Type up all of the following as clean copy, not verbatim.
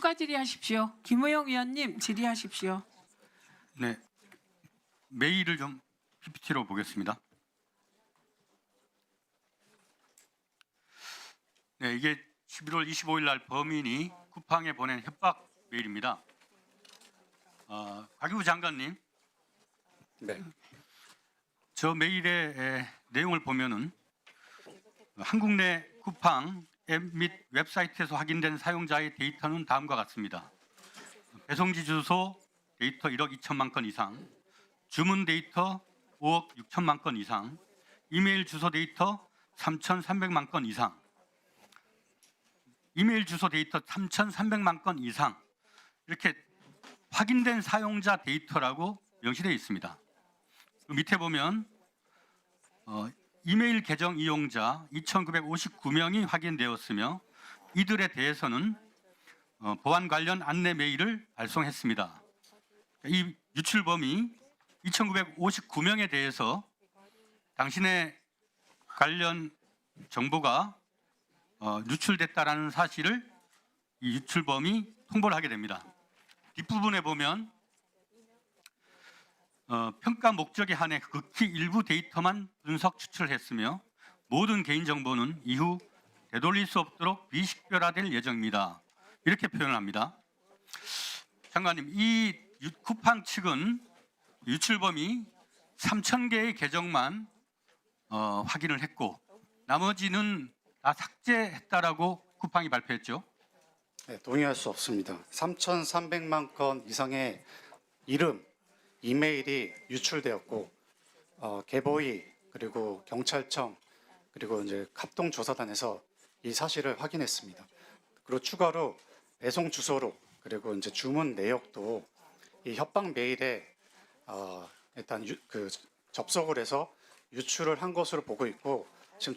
추가 질의하십시오. 김의용 의원님 질의하십시오. 네, 메일을 좀 PPT로 보겠습니다. 네, 이게 11월 25일 날 범인이 쿠팡에 보낸 협박 메일입니다. 과기부 장관님, 네. 저 메일의 내용을 보면은 한국 내 쿠팡 앱 및 웹사이트에서 확인된 사용자의 데이터는 다음과 같습니다. 배송지 주소 데이터 1억 2천만 건 이상, 주문 데이터 5억 6천만 건 이상, 이메일 주소 데이터 3,300만 건 이상, 이메일 주소 데이터 3,300만 건 이상, 이렇게 확인된 사용자 데이터라고 명시되어 있습니다. 그 밑에 보면 이메일 계정 이용자 2,959명이 확인되었으며 이들에 대해서는 보안 관련 안내 메일을 발송했습니다. 이 유출범이 2,959명에 대해서 당신의 관련 정보가 유출됐다라는 사실을 이 유출범이 통보를 하게 됩니다. 뒷부분에 보면 평가 목적에 한해 극히 일부 데이터만 분석 추출했으며 모든 개인정보는 이후 되돌릴 수 없도록 비식별화될 예정입니다. 이렇게 표현을 합니다. 장관님, 이 쿠팡 측은 유출범이 3,000개의 계정만 확인을 했고 나머지는 다 삭제했다라고 쿠팡이 발표했죠. 네, 동의할 수 없습니다. 3,300만 건 이상의 이름, 이메일이 유출되었고 개보이 그리고 경찰청 그리고 이제 합동조사단에서 이 사실을 확인했습니다. 그리고 추가로 배송 주소로 그리고 이제 주문 내역도 이 협박 메일에 일단 접속을 해서 유출을 한 것으로 보고 있고 지금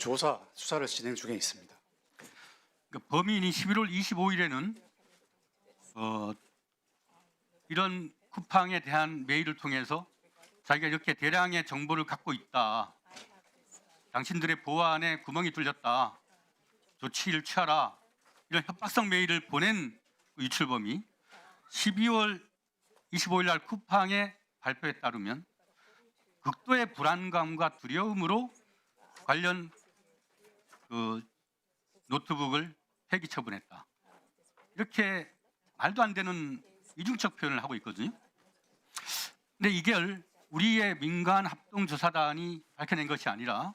수사를 진행 중에 있습니다. 그러니까 범인이 11월 25일에는 이런 쿠팡에 대한 메일을 통해서 자기가 이렇게 대량의 정보를 갖고 있다. 당신들의 보안에 구멍이 뚫렸다. 조치를 취하라. 이런 협박성 메일을 보낸 유출범이 12월 25일 날 쿠팡의 발표에 따르면 극도의 불안감과 두려움으로 관련 노트북을 폐기 처분했다. 이렇게 말도 안 되는 이중적 표현을 하고 있거든요. 근데 이게 우리의 민간 합동조사단이 밝혀낸 것이 아니라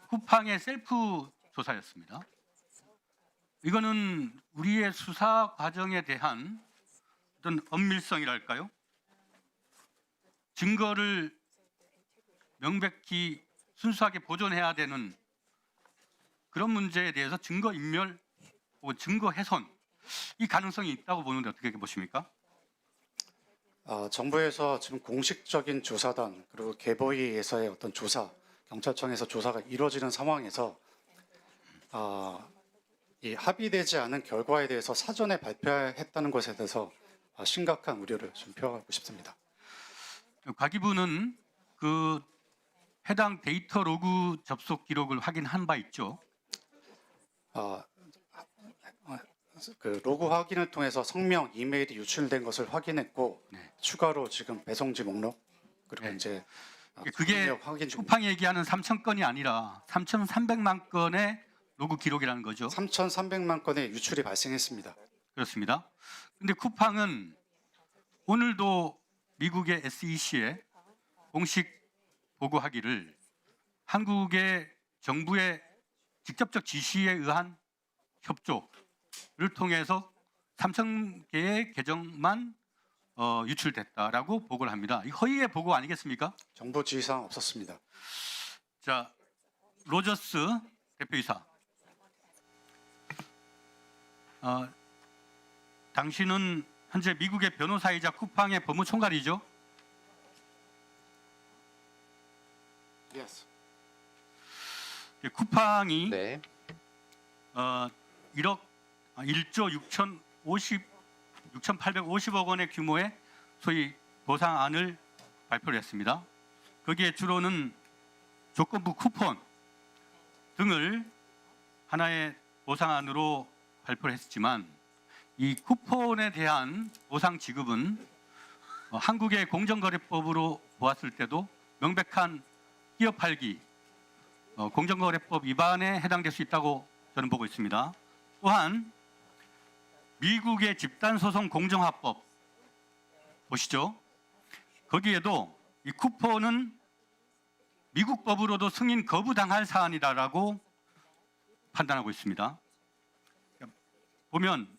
쿠팡의 셀프 조사였습니다. 이거는 우리의 수사 과정에 대한 어떤 엄밀성이랄까요? 증거를 명백히 순수하게 보존해야 되는 그런 문제에 대해서 증거인멸 혹은 증거 훼손 이 가능성이 있다고 보는데 어떻게 보십니까? 정부에서 지금 공식적인 조사단 그리고 개보이에서의 어떤 조사, 경찰청에서 조사가 이루어지는 상황에서 이 합의되지 않은 결과에 대해서 사전에 발표했다는 것에 대해서 심각한 우려를 좀 표하고 싶습니다. 과기부는 그 해당 데이터 로그 접속 기록을 확인한 바 있죠. 그 로그 확인을 통해서 성명, 이메일이 유출된 것을 확인했고 네. 추가로 지금 배송지 목록 그리고 네. 이제 그게 확인 중 쿠팡이 얘기하는 3,000건이 아니라 3,300만 건의 로그 기록이라는 거죠. 3,300만 건의 유출이 발생했습니다. 그렇습니다. 근데 쿠팡은 오늘도 미국의 SEC에 공식 보고하기를 한국의 정부의 직접적 지시에 의한 협조를 통해서 3,000개의 계정만 유출됐다라고 보고를 합니다. 이 허위의 보고 아니겠습니까? 정부 지시사항 없었습니다. 자, 로저스 대표이사. 당신은 현재 미국의 변호사이자 쿠팡의 법무총괄이죠? Yes. 쿠팡이 네. 1조 6,850억 원의 규모의 소위 보상안을 발표를 했습니다. 거기에 주로는 조건부 쿠폰 등을 하나의 보상안으로 발표를 했지만 이 쿠폰에 대한 보상 지급은 한국의 공정거래법으로 보았을 때도 명백한 끼어 팔기, 공정거래법 위반에 해당될 수 있다고 저는 보고 있습니다. 또한 미국의 집단소송 공정화법 보시죠. 거기에도 이 쿠폰은 미국 법으로도 승인 거부당할 사안이다라고 판단하고 있습니다. 보면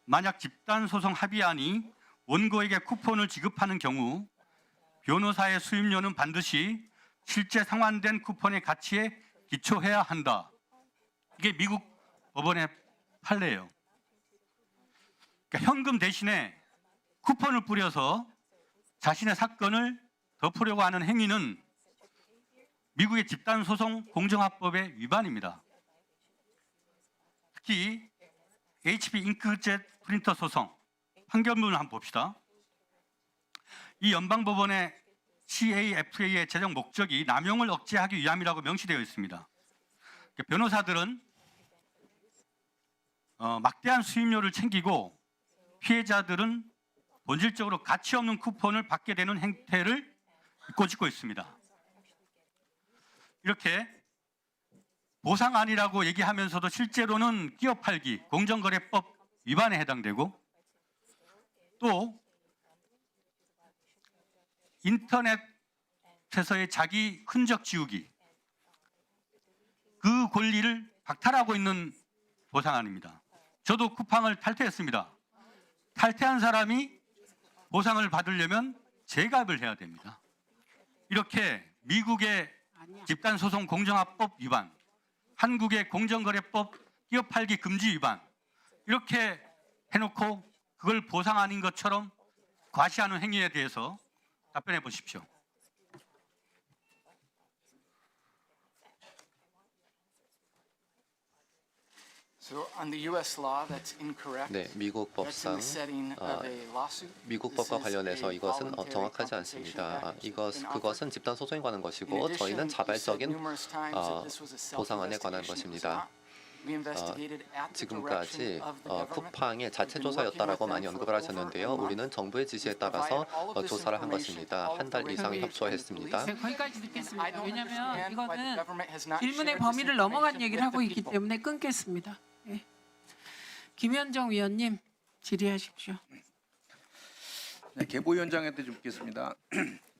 만약 집단소송 합의안이 원고에게 쿠폰을 지급하는 경우 변호사의 수임료는 반드시 실제 상환된 쿠폰의 가치에 기초해야 한다. 이게 미국 법원의 판례예요. 그러니까 현금 대신에 쿠폰을 뿌려서 자신의 사건을 덮으려고 하는 행위는 미국의 집단소송 공정화법의 위반입니다. 특히 HP 잉크젯 프린터 소송 판결문을 한번 봅시다. 이 연방법원의 CAFA의 제정 목적이 남용을 억제하기 위함이라고 명시되어 있습니다. 변호사들은 막대한 수임료를 챙기고 피해자들은 본질적으로 가치 없는 쿠폰을 받게 되는 행태를 꼬집고 있습니다. 이렇게 보상안이라고 얘기하면서도 실제로는 끼어 팔기, 공정거래법 위반에 해당되고 또 인터넷에서의 자기 흔적 지우기, 그 권리를 박탈하고 있는 보상안입니다. 저도 쿠팡을 탈퇴했습니다. 탈퇴한 사람이 보상을 받으려면 재가입을 해야 됩니다. 이렇게 미국의 집단소송 공정화법 위반, 한국의 공정거래법 끼어 팔기 금지 위반, 이렇게 해놓고 그걸 보상 아닌 것처럼 과시하는 행위에 대해서 답변해 보십시오. So on the U.S. law, that's incorrect. 네, 미국 That's in 법상 the setting of a lawsuit. 미국 This 법과 is 관련해서 a 이것은 voluntary 정확하지 compensation 않습니다. package. 그것은 집단 소송에 관한 In 것이고 addition, 저희는 you said 자발적인 numerous times that this was a 보상안에 관한 self-investigation. It was 것입니다. not. We investigated at the 지금까지 direction of the government. 쿠팡의 자체 We've been 조사였다라고 working 많이 with them 언급을 for over 하셨는데요. a month. 우리는 정부의 지시에 We've 따라서 provided all of this 조사를 한 information, 것입니다. all of 한 달 the 이상 records 협조했습니다. to the 네, 거기까지 I 듣겠습니다. don't 왜냐하면 understand why the 이거는 government has not 질문의 shared this 범위를 넘어간 information 얘기를 with 하고 the 있기 people. 때문에 끊겠습니다. 예. 김현정 위원님 질의하십시오. 네, 계보위원장한테 좀 묻겠습니다.